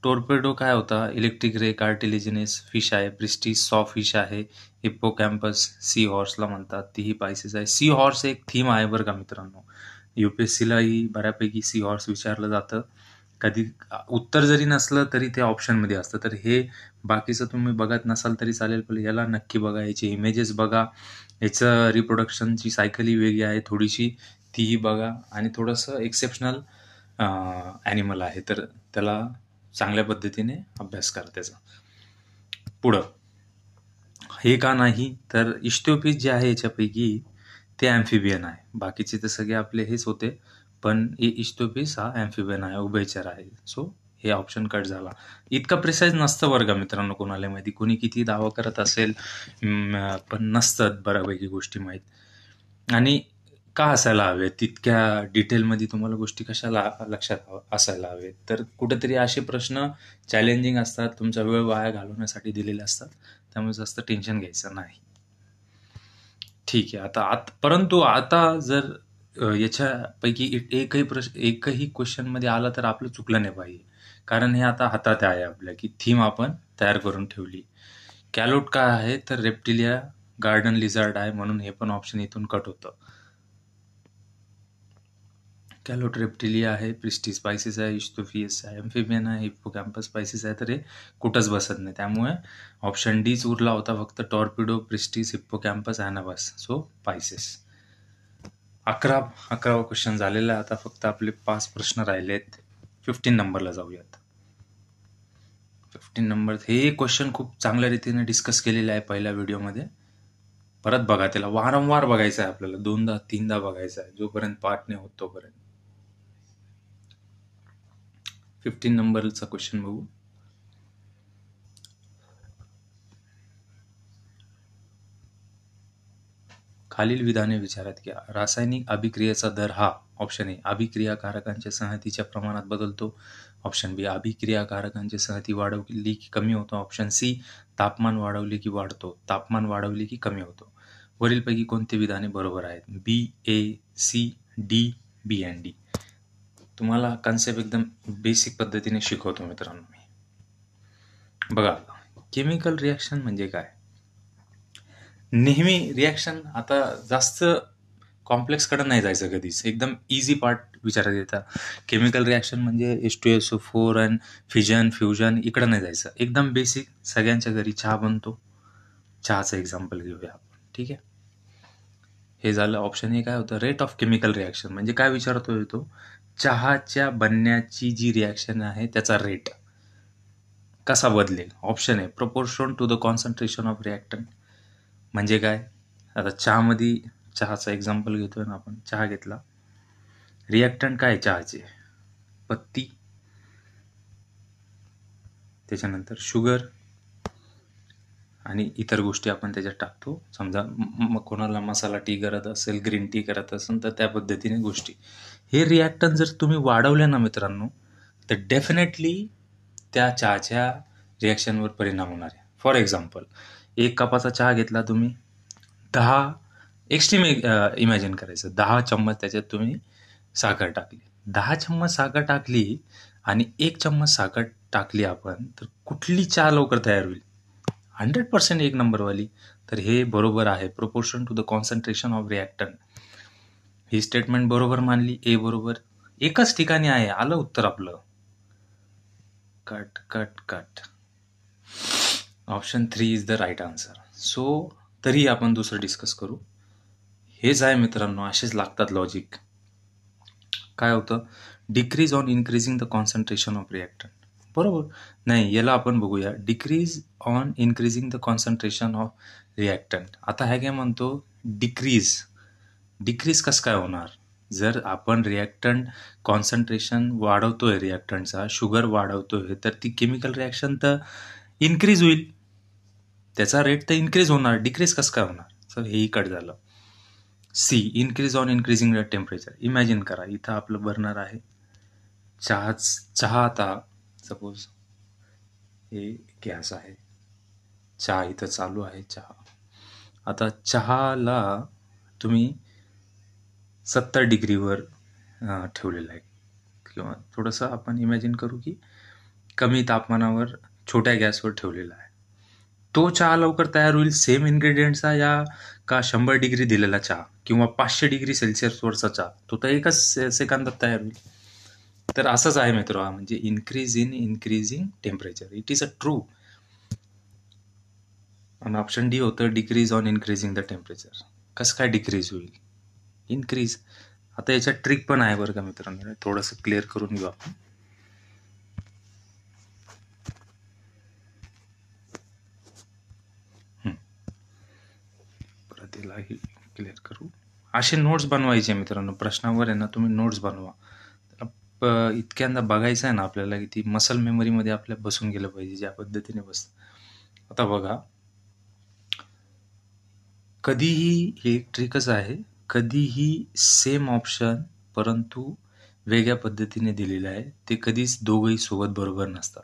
टॉर्पेडो काय होता? इलेक्ट्रिक रे कार्टिलेजिनस फिश आहे. प्रिस्टिस सॉ फिश आहे. हिप्पोकॅम्पस सी हॉर्सला म्हणतात, तीही पायसेस आहे. सी हॉर्स एक थीम आहे बरं का मित्रांनो. UPSCलाही बऱ्यापैकी सी हॉर्स विचारलं जातं. कधी उत्तर जरी नसलं तरी ते ऑप्शनमध्ये असतं. तर हे बाकीचं तुम्ही बघत नसाल तरी चालेल, पण याला नक्की बघा, याचे इमेजेस बघा. याचं रिप्रोडक्शनची सायकलही वेगळी आहे थोडीशी, तीही बघा. आणि थोडंसं एक्सेप्शनल ॲनिमल आहे, तर त्याला चांगल्या पद्धतीने अभ्यास करा त्याचा. पुढं हे का नाही, तर इस्टिओफिस जे आहे याच्यापैकी ते ॲम्फिबियन आहे. बाकीचे तर सगळे आपले हेच होते, पण इस्टिओफिस हा ॲम्फिबियन आहे, उभयचर आहे. सो हे ऑप्शन कट झाला. इतकं प्रिसाईज नसतं बरं का मित्रांनो कोणाला माहिती. कोणी किती दावा करत असेल पण नसतात बऱ्यापैकी गोष्टी माहीत. आणि का असायला हवेत तितक्या डिटेलमध्ये तुम्हाला गोष्टी कशाला लक्षात असायला हवेत? तर कुठेतरी असे प्रश्न चॅलेंजिंग असतात, तुमचा वेळ वाया घालवण्यासाठी दिलेले असतात, त्यामुळे जास्त टेन्शन घ्यायचं नाही. ठीक आहे. परंतु आता जर याच्यापैकी एकही क्वेश्चनमध्ये आला तर आपलं चुकलं नाही पाहिजे, कारण हे आता हातात आहे आपल्या की थीम आपण तयार करून ठेवली. कॅलोट काय आहे? तर रेप्टिलिया गार्डन लिझार्ड आहे, म्हणून हे पण ऑप्शन इथून कट होतं. कॅलोट रेप्टिलिया आहे, प्रिस्टी स्पायसिस आहे, इस्टोफियस आहे, एम्फिबियन आहे, हिप्पोकॅम्पस स्पायसिस आहे. तर हे कुठंच बसत नाही. त्यामुळे ऑप्शन डीच उरला होता फक्त, टॉर्पिडो, प्रिस्टीस, हिप्पोकॅम्पस, ॲनाबस. सो पायसिस. 11वा क्वेश्चन झालेला आहे. आता फक्त आपले 5 प्रश्न राहिलेत. 15 नंबरला जाऊयात. 15 नंबर, हे क्वेश्चन खूप चांगल्या रीतीने डिस्कस केलेले आहे पहिल्या व्हिडिओमध्ये. परत बघा, त्याला वारंवार बघायचं आहे आपल्याला, 2दा 3दा बघायचं आहे, जोपर्यंत पाठ नाही होत तोपर्यंत. 15 नंबरचा क्वेश्चन बघू. खालील विधाने विचारात घ्या. रासायनिक अभिक्रियेचा दर हा, ऑप्शन ए अभिक्रियाकारकांच्या संहतीच्या प्रमाणात बदलतो, ऑप्शन बी अभिक्रियाकारकांची संहती वाढवली की कमी होतो, ऑप्शन सी तापमान वाढवले की वाढतो, तापमान वाढवले की कमी होतो. वरीलपैकी कोणते विधाने बरोबर आहेत? B, A, C, D, B and D. तुम्हाला कन्सेप्ट एकदम बेसिक पद्धतीने शिकवतो मित्रांनो मी. बघा, केमिकल रिॲक्शन म्हणजे काय? नेहमी रिॲक्शन, आता जास्त कॉम्प्लेक्सकडे नाही जायचं कधीच, एकदम इझी पार्ट विचारात येतात. केमिकल रिॲक्शन म्हणजे H2SO4 आणि फ्युजन इकडं नाही जायचं, एकदम बेसिक. सगळ्यांच्या घरी चहा बनतो, चहाचं एक्झाम्पल घेऊया आपण, ठीक आहे. हे झालं. ऑप्शन ए काय होतं? रेट ऑफ केमिकल रिॲक्शन म्हणजे काय विचारतोय तो? चहाच्या बनण्याची जी रिॲक्शन आहे त्याचा रेट कसा बदलेल. Option A proportion to the concentration of reactant. म्हणजे काय? आता चहामध्ये, चहाचा एक्झाम्पल घेतोय ना आपण, चहा घेतला, रिॲक्टंट काय चहाचे? पत्ती, त्याच्यानंतर शुगर आणि इतर गोष्टी आपण त्याच्यात टाकतो. समजा कोणाला मसाला टी करत असेल, ग्रीन टी करत असेल, तर त्या पद्धतीने गोष्टी. हे रिॲक्टंट जर तुम्ही वाढवले ना मित्रांनो, तर डेफिनेटली त्या चहाच्या रिॲक्शनवर परिणाम होणार आहे. फॉर एक्झाम्पल, 1 कपाचा चहा घेतला तुम्ही, 10 एक्स्ट्रीम इमॅजिन करायचं, 10 चम्मच त्याच्यात तुम्ही साखर टाकली, 10 चम्मच साखर टाकली आणि 1 चम्मच साखर टाकली आपण, तर कुठली चहा लवकर तयार होईल? 100% 1 नंबरवाली. तर हे बरोबर आहे, proportion to the concentration of reactant. ही स्टेटमेंट बरोबर मानली, ए बरोबर. एकच ठिकाणी आहे, आलं उत्तर आपलं. Cut cut cut. Option 3 is the right answer. So तरी आपण दुसरं डिस्कस करू. हेच आहे मित्रांनो, असेच लागतात लॉजिक. काय होतं? Decrease on increasing the concentration of reactant. बरोबर नाही, याला आपण बघूया. Decrease on increasing the concentration of reactant. आता हे काय म्हणतो? डिक्रीज कसं काय होणार? जर आपण रिॲक्टंट कॉन्सन्ट्रेशन वाढवतोय, रिॲक्टंटचा शुगर वाढवतोय, तर ती केमिकल रिॲक्शन तर इन्क्रीज होईल, त्याचा रेट तर इन्क्रीज होणार, डिक्रीज कसं काय होणार? तर हेही कट झालं. C, increase on increasing the temperature. Imagine करा, इथं आपलं बर्नर आहे, चहा आता सपोज हे गॅस आहे, चहा इथं चालू आहे, चहा. आता चहाला तुम्ही 70 डिग्रीवर ठेवलेलं आहे, किंवा थोडंसं आपण इमॅजिन करू की कमी तापमानावर छोट्या गॅसवर ठेवलेला आहे. तो चहा लवकर तयार होईल सेम इन्ग्रेडियंटचा, या का 100 डिग्री दिलेला चहा किंवा 500 डिग्री सेल्सिअसवरचा चहा, तो तर एकच सेकंदात तयार होईल. तर असंच आहे मित्र, म्हणजे increase in increasing temperature, it is a true. आणि ऑप्शन डी होतं decrease on increasing the temperature. कसं काय डिक्रीज होईल? इन्क्रीज. आता याच्यात ट्रिक पण आहे बरं का मित्रांनो, थोडंसं क्लिअर करून घेऊ आपण. परत यालाही क्लिअर करू. असे नोट्स बनवायचे मित्रांनो, प्रश्नावर आहे ना तुम्ही नोट्स बनवा. इतक्यांदा बघायचं आहे ना आपल्याला की ती मसल मेमरीमध्ये आपल्या बसून गेलं पाहिजे, ज्या पद्धतीने बसतं. आता बघा, कधीही हे ट्रिकच आहे, कधीही सेम ऑप्शन परंतु वेगळ्या पद्धतीने दिलेलं आहे, ते कधीच दोघंही सोबत बरोबर नसतात.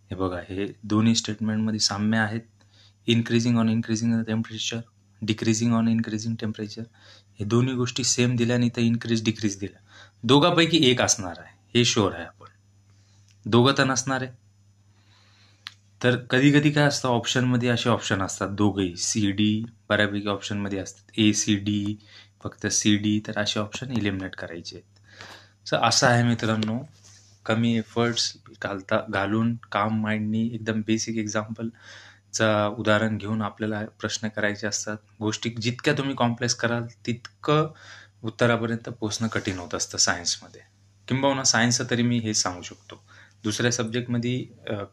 हे बघा, हे दोन्ही स्टेटमेंटमध्ये साम्य आहेत. Increasing on increasing the temperature, decreasing on increasing temperature, हे दोन्ही गोष्टी सेम दिल्या, नाही तर इन्क्रीज डिक्रीज दिल्या. दोघांपैकी एक असणार आहे, हे शुअर आहे आपण. दोघं तर नसणार आहे. तर कधी कधी काय असतं, ऑप्शनमध्ये असे ऑप्शन असतात दोघंही, सी डी बऱ्यापैकी ऑप्शनमध्ये असतात, ए सी डी, फक्त सी डी, तर असे ऑप्शन इलिमिनेट करायचे आहेत. तर असं आहे मित्रांनो, कमी एफर्ट्स घालून काम मांडणी, एकदम बेसिक एक्झाम्पलचा उदाहरण घेऊन आपल्याला प्रश्न करायचे असतात. गोष्टी जितक्या तुम्ही कॉम्प्लेक्स कराल तितकं उत्तरापर्यंत पोहोचणं कठीण होत असतं सायन्समध्ये. किंबहुना सायन्सचं तरी मी हेच सांगू शकतो. दुसऱ्या सब्जेक्टमध्ये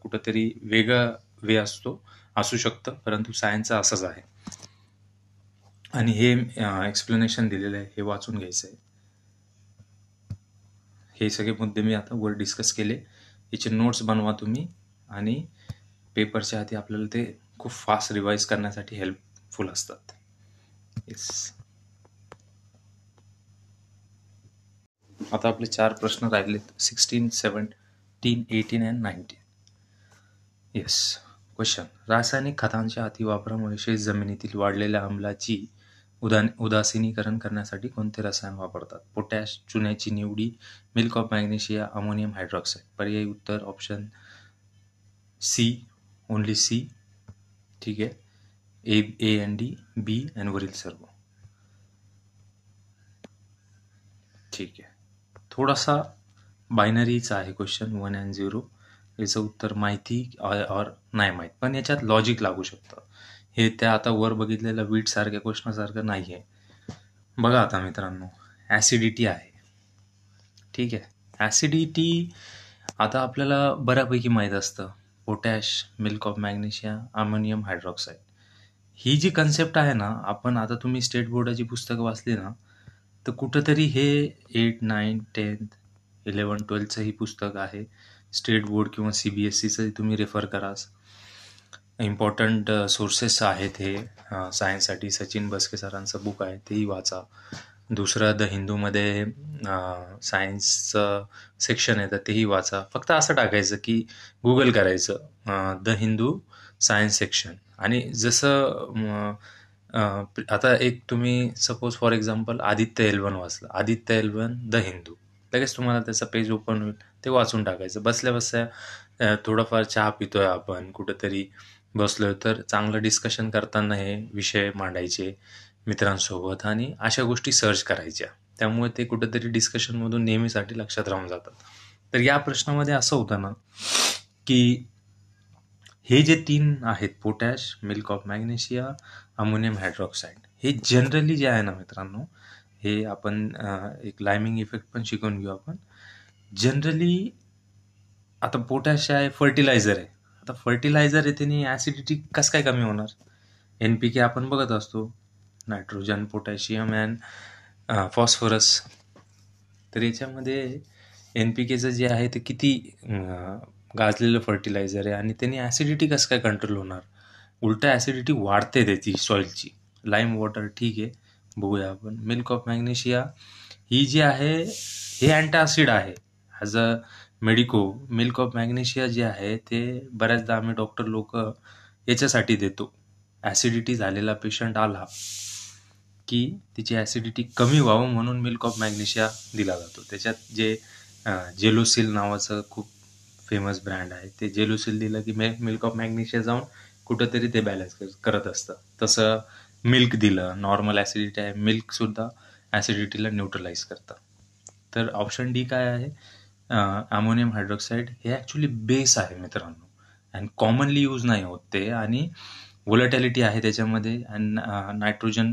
कुठंतरी वेगळा वे असू शकतं, परंतु सायन्सचं असंच आहे. आणि हे एक्सप्लेनेशन दिलेलं आहे, हे वाचून घ्यायचं आहे. हे सगळे मुद्दे मी आता वर डिस्कस केले. याचे नोट्स बनवा तुम्ही, आणि पेपरच्या आधी आपल्याला ते खूप फास्ट रिवाईज करण्यासाठी हेल्पफुल असतात. येस. आता आपले 4 प्रश्न राहिलेत, 16, 17, 18 and 19. येस. क्वेश्चन: रासायनिक खतांच्या अतिवापरामुळे शेत जमिनीतील वाढलेल्या आम्लाची उदासीनीकरण करण्यासाठी कोणते रसायन वापरतात? पोटॅश, चुन्याची निवडी, milk of magnesia, ammonium hydroxide. पर्यायी उत्तर ऑप्शन सी, ओनली सी. ठीक आहे. ए एंड डी, बी आणि वरील सर्व. ठीक आहे. थोडासा बायनरीचा आहे क्वेश्चन, 1 and 0. याचं उत्तर माहिती और नाही माहीत, पण याच्यात लॉजिक लागू शकतं. हे त्या आता वर बघितलेल्या वीट सारख्या क्वेश्चनासारखं नाही आहे. बघा आता मित्रांनो, ॲसिडिटी आहे. ठीक आहे. ॲसिडिटी आता आपल्याला बऱ्यापैकी माहीत असतं. Potash, milk of magnesia, ammonium hydroxide. ही जी कन्सेप्ट आहे ना, आपण आता तुम्ही स्टेट बोर्डाची पुस्तकं वाचली ना, तर कुठंतरी हे 8, 9, 10, 11, 12चं ही पुस्तक आहे. स्टेट बोर्ड किंवा CBSEचं तुम्ही रेफर करा. इम्पॉर्टंट सोर्सेस आहेत हे सायन्ससाठी. सचिन बस्के सरांचं बुक आहे, तेही वाचा. दुसरं द हिंदूमध्ये सायन्सचं सेक्शन आहे, तर तेही वाचा. फक्त असं टाकायचं की गुगल करायचं द हिंदू सायन्स सेक्शन, आणि जसं आता एक तुम्ही suppose for example Aditya L1 वाचलं, आदित्य एल1 द हिंदू, लगेच तुम्हाला त्याचा पेज ओपन होईल, ते वाचून टाकायचं. बसल्या बसल्या थोडंफार चहा पितोय आपण, कुठंतरी बसलोय, तर चांगलं डिस्कशन करताना हे विषय मांडायचे मित्रांसोबत, आणि अशा गोष्टी सर्च करायच्या. त्यामुळे ते कुठंतरी डिस्कशनमधून नेहमीसाठी लक्षात राहून जातात. तर या प्रश्नामध्ये असं होतं ना, की हे जे 3 आहेत, potash, milk of magnesia, ammonium hydroxide, हे जनरली जे आहे ना मित्रांनो, हे आपण एक लायमिंग इफेक्ट पण शिकून घेऊ आपण. जनरली आता पोटॅश आहे, फर्टिलायझर आहे. आता फर्टिलायझर आहे, त्याने ॲसिडिटी कसं काय कमी होणार? NPK आपण बघत असतो, नायट्रोजन, पोटॅशियम अँड फॉस्फरस. तर याच्यामध्ये NPKचं जे आहे ते किती गाजलेलं फर्टिलायझर आहे, आणि त्याने ॲसिडिटी कसं काय कंट्रोल होणार? उलटा ॲसिडिटी वाढते त्याची सॉईलची. लाईम वॉटर ठीक आहे, बघूया आपण. मिल्क ऑफ मॅग्नेशिया ही जी आहे, हे अँटासिड आहे. As a medico, milk of magnesia जे आहे ते बऱ्याचदा आम्ही डॉक्टर लोक याच्यासाठी देतो. ॲसिडिटी झालेला पेशंट आला की तिची ॲसिडिटी कमी व्हावं म्हणून मिल्क ऑफ मॅग्नेशिया दिला जातो. त्याच्यात जे जेलोसिल नावाचं खूप फेमस ब्रँड आहे, ते जेलोसिल दिलं की मिल्क ऑफ मॅग्नेशिया जाऊन कुठंतरी ते बॅलन्स करत असतं. तसं मिल्क दिलं, नॉर्मल ॲसिडिटी आहे, मिल्कसुद्धा ॲसिडिटीला न्यूट्रलाइज करतं. तर ऑप्शन डी काय आहे? अमोनियम हायड्रॉक्साईड हे ॲक्च्युली बेस आहे मित्रांनो, अँड कॉमनली यूज नाही होत ते, आणि व्होलॅटिलिटी आहे त्याच्यामध्ये, अँड नायट्रोजन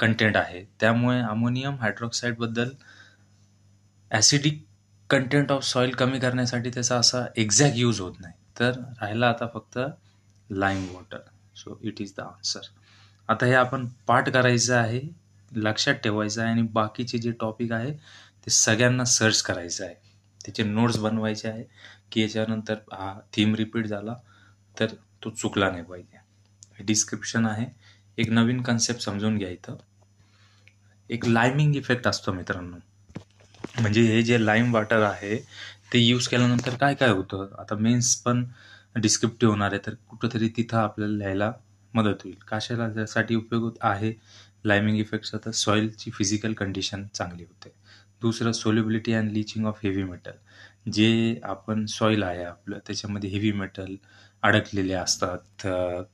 कंटेंट आहे. त्यामुळे अमोनियम हायड्रॉक्साईडबद्दल ॲसिडिक कंटेंट ऑफ सॉईल कमी करण्यासाठी त्याचा असा एक्झॅक्ट यूज होत नाही. तर राहिला आता फक्त lime water. So it is the answer. आता हे आपण पाठ करायचं आहे, लक्षात ठेवायचं आहे, आणि बाकीचे जे टॉपिक आहे ते सगळ्यांना सर्च करायचं आहे. त्याचे नोट्स बनवायचे आहे की याच्यानंतर हा थीम रिपीट झाला तर तो चुकला नाही पाहिजे. डिस्क्रिप्शन आहे. एक नवीन कन्सेप्ट समजून घ्या. इथं एक लायमिंग इफेक्ट असतो मित्रांनो. म्हणजे हे जे लाईम वॉटर आहे ते यूज केल्यानंतर काय काय होतं, आता मेन्स पण डिस्क्रिप्टिव्ह होणार आहे, तर कुठंतरी तिथं आपल्याला लिहायला मदत होईल. कशाला त्यासाठी उपयोग आहे लायमिंग इफेक्टचा? तर सॉईलची फिजिकल कंडिशन चांगली होते. दुसरं, solubility and leaching of heavy metal. जे आपण सॉईल आहे आपलं, त्याच्यामध्ये हेवी मेटल अडकलेले असतात,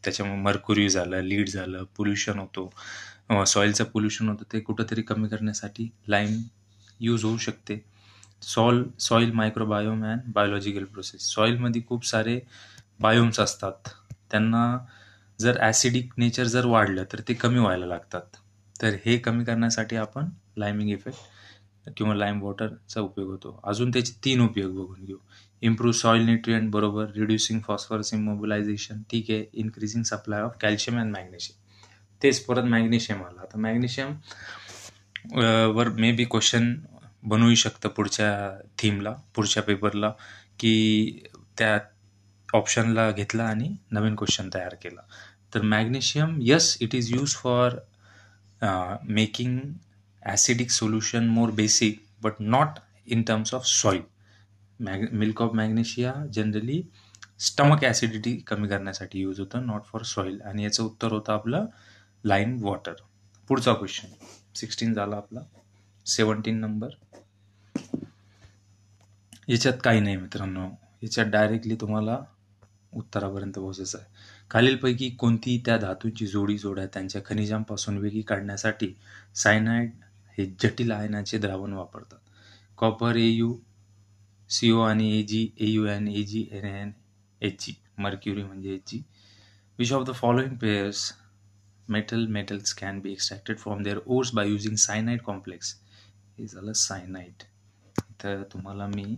त्याच्यामुळे मर्क्युरी झालं, लीड झालं, पोल्युशन होतो, सॉईलचं पोल्युशन होतं, ते कुठंतरी कमी करण्यासाठी लाईम यूज होऊ शकते. Soil microbiome and biological process. सॉइलमध्ये खूप सारे बायोम्स असतात. त्यांना जर ॲसिडिक नेचर जर वाढलं तर ते कमी व्हायला लागतात. तर हे कमी करण्यासाठी आपण लायमिंग इफेक्ट किंवा लाईम वॉटरचा उपयोग होतो. अजून त्याचे 3 उपयोग बघून घेऊ. इम्प्रूव्ह सॉइल न्यूट्रिएंट बरोबर, रिड्युसिंग फॉस्फरस इमोबिलायझेशन, ठीक आहे, increasing supply of calcium and magnesium. तेच परत मॅग्नेशियम आला. आता मॅग्नेशियम वर मे बी क्वेश्चन बनवू शकतं पुढच्या थीमला, पुढच्या पेपरला, की त्या ऑप्शनला घेतला आणि नवीन क्वेश्चन तयार केला. तर magnesium, yes, it is use for making acidic solution more basic, but not in terms of soil. Milk of magnesia generally stomach acidity कमी करण्यासाठी यूज होतं, नॉट फॉर सॉइल. आणि याचं उत्तर होतं आपलं लाईम वॉटर. पुढचा क्वेश्चन 16 झाला आपला. 17 नंबर. याच्यात काही नाही मित्रांनो, याच्यात डायरेक्टली तुम्हाला उत्तरापर्यंत पोहोचायचं आहे. खालीलपैकी कोणती त्या धातूंची जोड्या त्यांच्या खनिजांपासून वेगळी काढण्यासाठी सायनाइड हे जटिल आयनाचे द्रावण वापरतात? कॉपर Au, CO आणि Ag, Au आणि Ag, Hg, मर्क्युरी म्हणजे Hg. Which of the following pairs metals can be extracted from their ores by using cyanide complex? हे झालं सायनाइड. तर तुम्हाला मी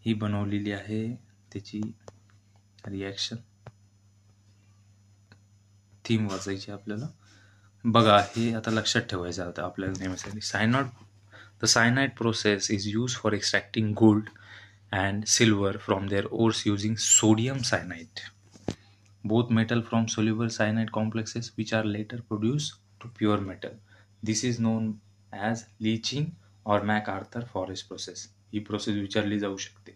ही बनवलेली आहे त्याची रिॲक्शन, थीम वाचायची आपल्याला. बघा, हे आता लक्षात ठेवायचं होतं आपल्याला नेहमीसाठी. The cyanide process is used for extracting gold and silver from their ores using sodium cyanide. Both metal from soluble cyanide complexes which are later produced to pure metal. This is known as leaching or MacArthur Forrest process. He process विचारली जाऊ शकते.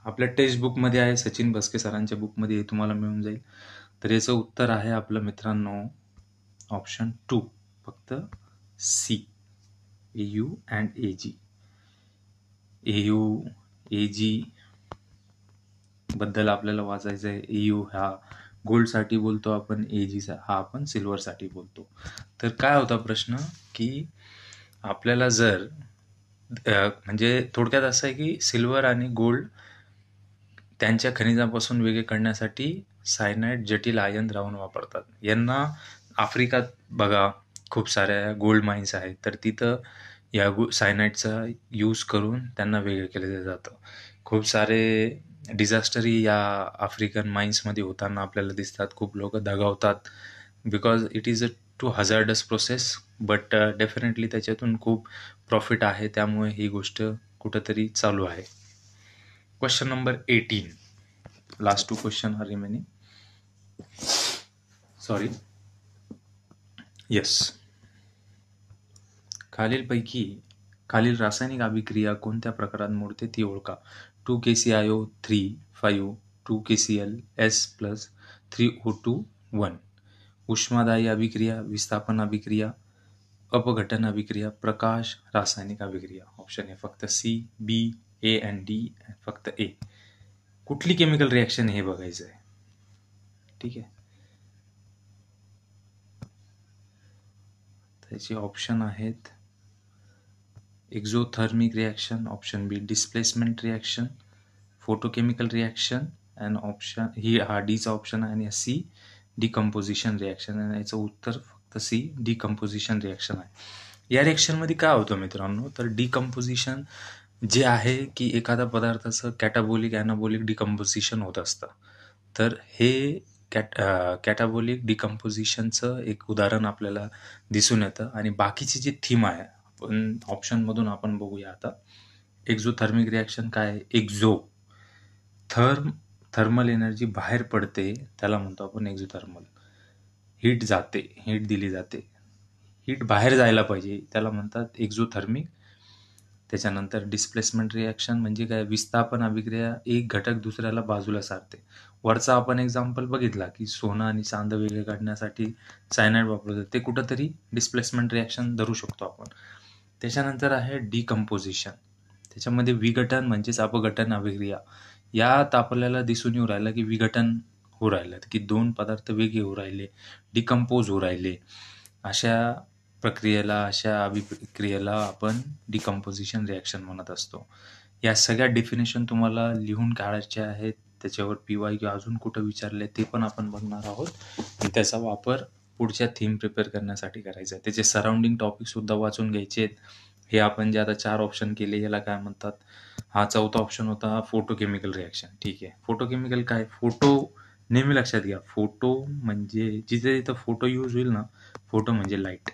आपल्या text बुकमध्ये आहे, सचिन बस्के सरांच्या बुकमध्ये हे तुम्हाला मिळून जाईल. तर याचं उत्तर आहे आपलं मित्रांनो ऑप्शन 2, फक्त C, Au and Ag. Au, Ag बद्दल आपल्याला वाचायचं आहे. Au हा गोल्डसाठी बोलतो आपण, Ag हा आपण सिल्वरसाठी बोलतो. तर काय होता प्रश्न, की आपल्याला जर म्हणजे थोडक्यात असं आहे की सिल्वर आणि गोल्ड त्यांच्या खनिजापासून वेगळे करण्यासाठी सायनाइड जटिल आयन द्रावण वापरतात. यांना आफ्रिकात बघा खूप साऱ्या गोल्ड माइन्स आहेत, तर तिथं या सायनाइडचा यूज करून त्यांना वेगळं केलं जातं. खूप सारे डिझास्टरही या आफ्रिकन माइन्समध्ये होताना आपल्याला दिसतात. खूप लोक दगावतात because it is a too hazardous process, but definitely त्याच्यातून खूप प्रॉफिट आहे. त्यामुळे ही गोष्ट कुठंतरी चालू आहे. Question number 18. Last 2 question are remaining. Sorry, yes. खालील रासायनिक अभिक्रिया कोणत्या प्रकारात मोडते ती ओळखा. 2KClO3, 2KCl+3O2, उष्मादायी अभिक्रिया, विस्थापन अभिक्रिया, अपघटन अभिक्रिया, प्रकाश रासायनिक अभिक्रिया. ऑप्शन आहे फक्त C, B, A and D, फक्त ए. कुठली केमिकल रिॲक्शन हे बघायचं आहे. ठीक आहे, त्याचे ऑप्शन आहेत exothermic reaction, option B displacement reaction, photochemical reaction, and option ही हा डीचा ऑप्शन आहे, आणि सी डिकम्पोजिशन रिॲक्शन. आणि याचं उत्तर फक्त सी डिकम्पोजिशन रिॲक्शन आहे. या रिॲक्शनमध्ये काय होतं मित्रांनो, तर डिकम्पोजिशन जे आहे की एखाद्या पदार्थाचं कॅटाबोलिक ॲनाबोलिक डिकम्पोजिशन होत असतं. तर हे कॅटाबोलिक डिकम्पोजिशनचं एक उदाहरण आपल्याला दिसून येतं. आणि बाकीची जी थीम आहे आपण ऑप्शनमधून आपण बघूया आता. एक्झोथर्मिक रिॲक्शन काय आहे? थर्मल एनर्जी बाहेर पडते, त्याला म्हणतो आपण एक्झोथर्मल. हीट दिली जाते, हीट बाहेर जायला पाहिजे, त्याला म्हणतात एक्झोथर्मिक. त्याच्यानंतर डिस्प्लेसमेंट रिॲक्शन म्हणजे काय, विस्थापन अभिक्रिया, एक घटक दुसऱ्याला बाजूला सारते. वरचा आपण एक्झाम्पल बघितला की सोनं आणि चांद वेगळे काढण्यासाठी सायनाइड वापरतात, ते कुठंतरी डिस्प्लेसमेंट रिॲक्शन धरू शकतो आपण. त्याच्यानंतर आहे डिकम्पोजिशन, त्याच्यामध्ये विघटन म्हणजेच अपघटन अभिक्रिया. यात आपल्याला दिसून येऊ राहिलं की विघटन होऊ राहिलं, की 2 पदार्थ वेगळे होऊ राहिले, डिकम्पोज होऊ राहिले. अशा प्रक्रियेला, अशा अभिक्रियेला आपण डिकम्पोजिशन रिॲक्शन म्हणत असतो. या सगळ्या डेफिनेशन तुम्हाला लिहून काढायच्या आहेत. त्याच्यावर PYQ अजून कुठं विचारले ते पण आपण बघणार आहोत आणि त्याचा वापर पुढच्या थीम प्रिपेअर करण्यासाठी करायचा आहे. त्याचे सराउंडिंग टॉपिकसुद्धा वाचून घ्यायचे आहेत. हे आपण जे आता 4 ऑप्शन केले याला काय म्हणतात? हा चौथा ऑप्शन होता फोटोकेमिकल रिॲक्शन. ठीक आहे. फोटोकेमिकल काय? फोटो नेहमी लक्षात घ्या. फोटो म्हणजे जिथे जिथं फोटो यूज होईल ना, फोटो म्हणजे लाईट.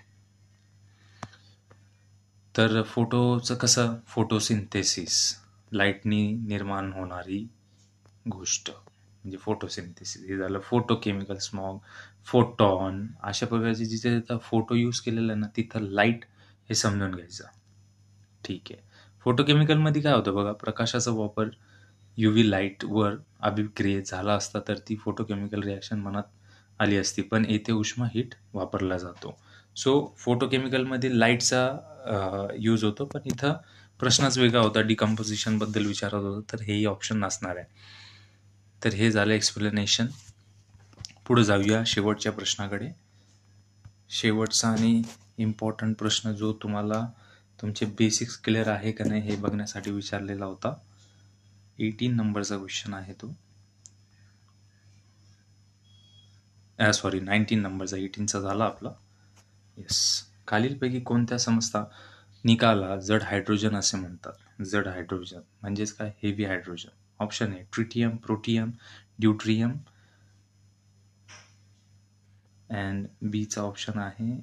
तर फोटोचं कसं? फोटोसिंथेसिस, लाईटनी निर्माण होणारी गोष्ट म्हणजे फोटोसिंथेसिस. हे झालं फोटोकेमिकल स्मॉग, फोटॉन, अशा प्रकारचे जिथे जिथं फोटो यूज केलेला आहे ना, तिथं लाईट हे समजून घ्यायचं. ठीक आहे. फोटोकेमिकलमध्ये काय होतं बघा, प्रकाशाचा वापर UV लाईटवर अभिक्रियेत झाला असता तर ती फोटोकेमिकल रिॲक्शन मनात आली असती, पण येथे उष्मा हीट वापरला जातो. सो फोटोकेमिकलमध्ये लाईटचा यूज होतो, पण इथं प्रश्नच वेगळा होता, डिकम्पोजिशनबद्दल विचारत होतं, तर हेही ऑप्शन नसणार आहे. तर हे झालं एक्सप्लेनेशन. पुढे जाऊया शेवटच्या प्रश्नाकडे. शेवटचा आणि इम्पॉर्टंट प्रश्न जो तुम्हाला तुमचे बेसिक्स क्लिअर आहे का नाही हे बघण्यासाठी विचारलेला होता. 18 नंबरचा क्वेश्चन आहे तो. 19 नंबरचा, 18चा झाला आपला. येस. खालीलपैकी कोणत्या समजता निकाला जड हायड्रोजन असे म्हणतात? जड हायड्रोजन म्हणजेच काय? Heavy hydrogen. Option A tritium, protium, deuterium and बीचा ऑप्शन आहे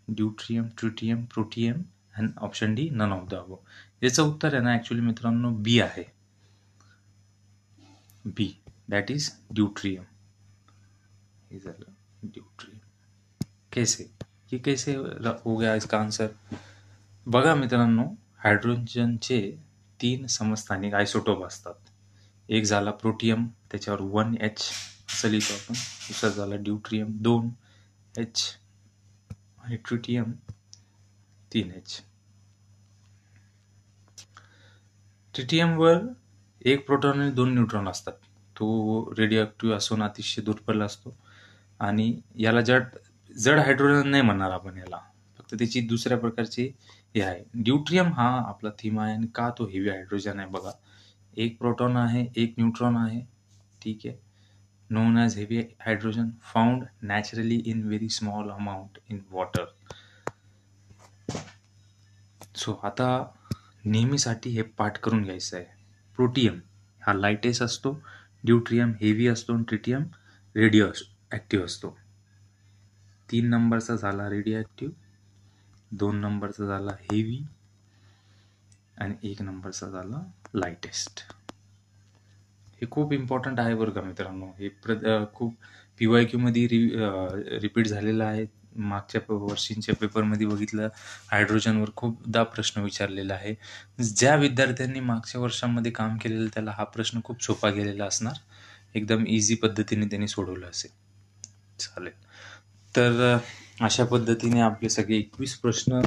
deuterium, tritium, protium and option D none of the above. याचं उत्तर आहे ना ॲक्च्युली मित्रांनो बी आहे. B, that is deuterium. हे झालं ड्यूट्रियम. कैसे? ये कैसे हो गया इसका आन्सर? बघा मित्रांनो, हायड्रोजनचे 3 समस्थानिक आयसोटोप असतात. एक झाला प्रोटियम, त्याच्यावर 1H असं लिहितो आपण. दुसरा झाला ड्यूट्रियम 2H आणि ट्रिटियम 3H. ट्रिटियमवर 1 प्रोटॉन आणि 2 न्यूट्रॉन असतात. तो रेडिओ ॲक्टिव्ह असून अतिशय दुर्बल असतो आणि याला जड हायड्रोजन नाही म्हणणार आपण याला, फक्त त्याची दुसऱ्या प्रकारची हे आहे. ड्यूट्रियम हा आपला थीम आहे आणि का तो हेवी हायड्रोजन आहे बघा. 1 प्रोटॉन आहे, 1 न्यूट्रॉन आहे. ठीक आहे. Non as heavy hydrogen found naturally in very small amount in water. So आता नेहमीसाठी हे पाठ करून घ्यायचं आहे. प्रोटियम हा लाईटेस्ट असतो, ड्यूट्रियम हेवी असतो आणि ट्रिटियम रेडिओ ॲक्टिव्ह असतो. 3 नंबरचा झाला रेडिओ ॲक्टिव्ह, 2 नंबरचा झाला हेवी आणि 1 नंबरचा झाला लाईटेस्ट. हे खूप इम्पॉर्टंट आहे बरं का मित्रांनो. हे खूप PYQ मध्ये रिपीट झालेलं आहे. मागच्या वर्षींच्या पेपरमध्ये बघितलं, हायड्रोजनवर खूपदा प्रश्न विचारलेला आहे. ज्या विद्यार्थ्यांनी मागच्या वर्षांमध्ये काम केलेलं त्याला हा प्रश्न खूप सोपा गेलेला असणार. एकदम इझी पद्धतीने त्यांनी सोडवलं असेल. चालेल. तर अशा पद्धतीने आपले सगळे 21 प्रश्न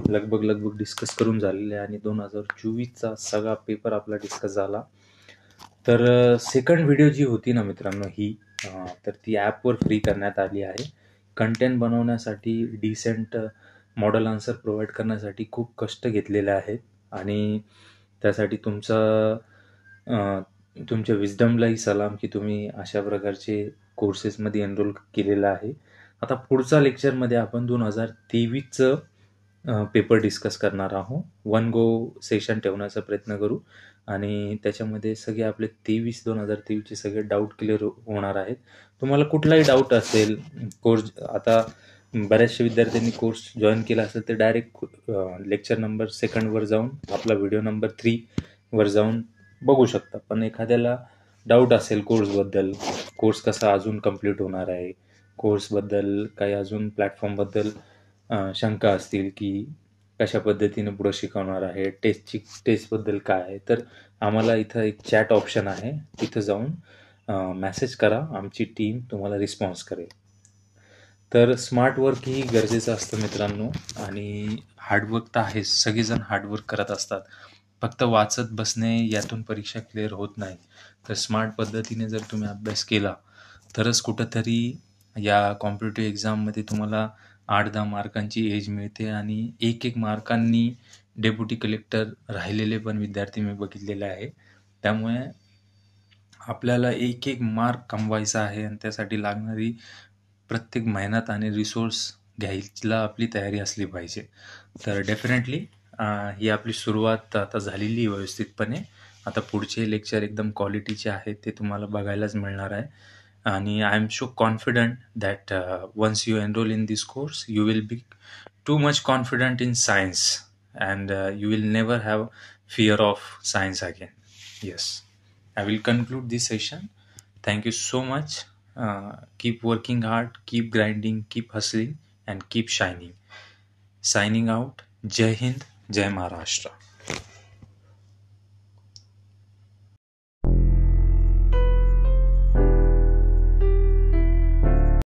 लगभग डिस्कस करून झालेले आहे आणि 2024चा सगळा पेपर आपला डिस्कस झाला. तर सेकंड व्हिडिओ जी होती ना मित्रांनो ही, तर ती ॲपवर फ्री करण्यात आली आहे. कंटेंट बनवण्यासाठी डिसेंट मॉडेल आन्सर प्रोव्हाइड करण्यासाठी खूप कष्ट घेतलेले आहेत आणि त्यासाठी तुमच्या विजडमलाही सलाम की तुम्ही अशा प्रकारचे कोर्सेसमध्ये एनरोल केलेलं आहे. आता पुढच्या लेक्चरमध्ये आपण 2023चं पेपर डिस्कस करणार आहोत. 1 गो सेशन ठेवण्याचा प्रयत्न करू आणि त्याच्यामध्ये सगळे आपले 2023चे सगळे डाऊट क्लिअर होणार आहेत. तुम्हाला कुठलाही डाऊट असेल, कोर्स आता बऱ्याचशा विद्यार्थ्यांनी कोर्स जॉईन केला असेल तर डायरेक्ट लेक्चर नंबर 2वर जाऊन आपला व्हिडिओ नंबर 3वर जाऊन बघू शकता. पण एखाद्याला डाऊट असेल कोर्सबद्दल, कोर्स कसा अजून कंप्लीट होणार आहे, कोर्सबद्दल काही अजून प्लॅटफॉर्मबद्दल शंका असतील की कशा पद्धतीने पुढं शिकवणार आहे, टेस्टबद्दल काय आहे, तर आम्हाला इथं एक चॅट ऑप्शन आहे, तिथं जाऊन मेसेज करा. आमची टीम तुम्हाला रिस्पॉन्स करेल. तर स्मार्ट वर्क ही गरजेचं असतं मित्रांनो आणि हार्डवर्क तर आहेच. सगळेजण हार्डवर्क करत असतात. फक्त वाचत बसणे यातून परीक्षा क्लिअर होत नाही. तर स्मार्ट पद्धतीने जर तुम्ही अभ्यास केला तरच कुठंतरी या कॉम्पिटिटिव्ह एक्झाममध्ये तुम्हाला 8-10 मार्कांची एज मिळते आणि 1-1 मार्कांनी डेप्युटी कलेक्टर राहिलेले पण विद्यार्थी मी बघितलेले आहे. त्यामुळे आपल्याला 1-1 मार्क कमवायचा आहे आणि त्यासाठी लागणारी प्रत्येक मेहनत आणि रिसोर्स घ्यायला आपली तयारी असली पाहिजे. तर डेफिनेटली ही आपली सुरुवात आता झालेली आहे व्यवस्थितपणे. आता पुढचे लेक्चर एकदम क्वालिटीचे आहेत ते तुम्हाला बघायलाच मिळणार आहे. आणि I am so confident that once you enrol in this course you will be too much confident in science and you will never have fear of science again. Yes, I will conclude this session. Thank you so much. Keep working hard, keep grinding, keep hustling, and keep shining. Signing out. Jai Hind, Jai Maharashtra.